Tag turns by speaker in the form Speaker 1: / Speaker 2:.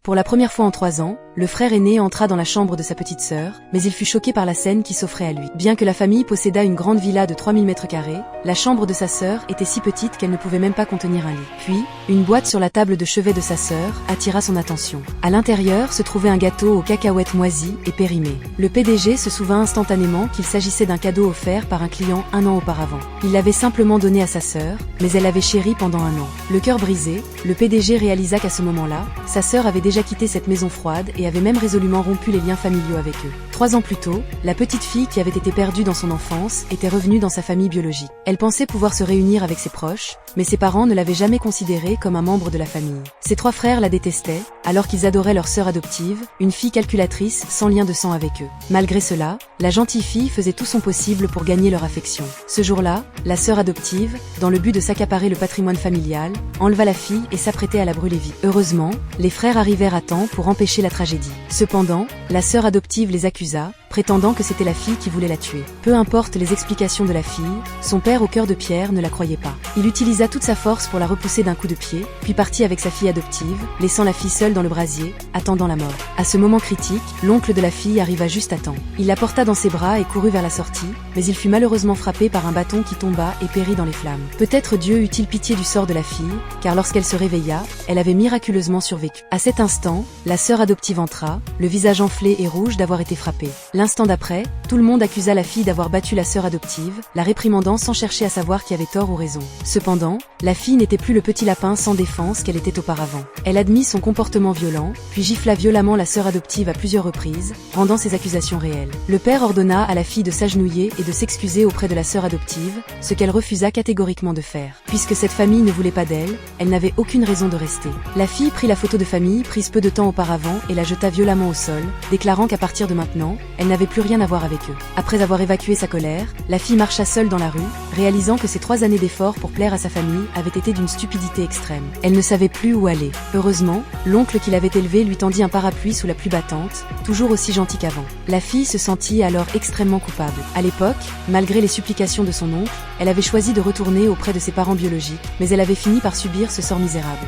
Speaker 1: Pour la première fois en 3 ans, le frère aîné entra dans la chambre de sa petite sœur, mais il fut choqué par la scène qui s'offrait à lui. Bien que la famille possédât une grande villa de 3000 m², la chambre de sa sœur était si petite qu'elle ne pouvait même pas contenir un lit. Puis, une boîte sur la table de chevet de sa sœur attira son attention. À l'intérieur se trouvait un gâteau aux cacahuètes moisies et périmées. Le PDG se souvint instantanément qu'il s'agissait d'un cadeau offert par un client 1 an auparavant. Il l'avait simplement donné à sa sœur, mais elle l'avait chéri pendant 1 an. Le cœur brisé, le PDG réalisa qu'à ce moment-là, sa sœur avait déjà quitté cette maison froide et avait même résolument rompu les liens familiaux avec eux. 3 ans plus tôt, la petite fille qui avait été perdue dans son enfance était revenue dans sa famille biologique. Elle pensait pouvoir se réunir avec ses proches, mais ses parents ne l'avaient jamais considérée comme un membre de la famille. Ses 3 frères la détestaient, alors qu'ils adoraient leur sœur adoptive, une fille calculatrice sans lien de sang avec eux. Malgré cela, la gentille fille faisait tout son possible pour gagner leur affection. Ce jour-là, la sœur adoptive, dans le but de s'accaparer le patrimoine familial, enleva la fille et s'apprêtait à la brûler vive. Heureusement, les frères arrivèrent à temps pour empêcher la tragédie. Cependant, la sœur adoptive les accusa, prétendant que c'était la fille qui voulait la tuer. Peu importe les explications de la fille, son père au cœur de pierre ne la croyait pas. Il utilisa toute sa force pour la repousser d'un coup de pied, puis partit avec sa fille adoptive, laissant la fille seule dans le brasier, attendant la mort. À ce moment critique, l'oncle de la fille arriva juste à temps. Il la porta dans ses bras et courut vers la sortie, mais il fut malheureusement frappé par un bâton qui tomba et périt dans les flammes. Peut-être Dieu eut-il pitié du sort de la fille, car lorsqu'elle se réveilla, elle avait miraculeusement survécu. À cet instant, la sœur adoptive entra, le visage enflé et rouge d'avoir été frappée. L'instant d'après, tout le monde accusa la fille d'avoir battu la sœur adoptive, la réprimandant sans chercher à savoir qui avait tort ou raison. Cependant, la fille n'était plus le petit lapin sans défense qu'elle était auparavant. Elle admit son comportement violent, puis gifla violemment la sœur adoptive à plusieurs reprises, rendant ses accusations réelles. Le père ordonna à la fille de s'agenouiller et de s'excuser auprès de la sœur adoptive, ce qu'elle refusa catégoriquement de faire. Puisque cette famille ne voulait pas d'elle, elle n'avait aucune raison de rester. La fille prit la photo de famille prise peu de temps auparavant et la jeta violemment au sol, déclarant qu'à partir de maintenant, elle n'avait plus rien à voir avec eux. Après avoir évacué sa colère, la fille marcha seule dans la rue, réalisant que ses 3 années d'efforts pour plaire à sa famille avaient été d'une stupidité extrême. Elle ne savait plus où aller. Heureusement, l'oncle qui l'avait élevée lui tendit un parapluie sous la pluie battante, toujours aussi gentil qu'avant. La fille se sentit alors extrêmement coupable. À l'époque, malgré les supplications de son oncle, elle avait choisi de retourner auprès de ses parents biologiques, mais elle avait fini par subir ce sort misérable.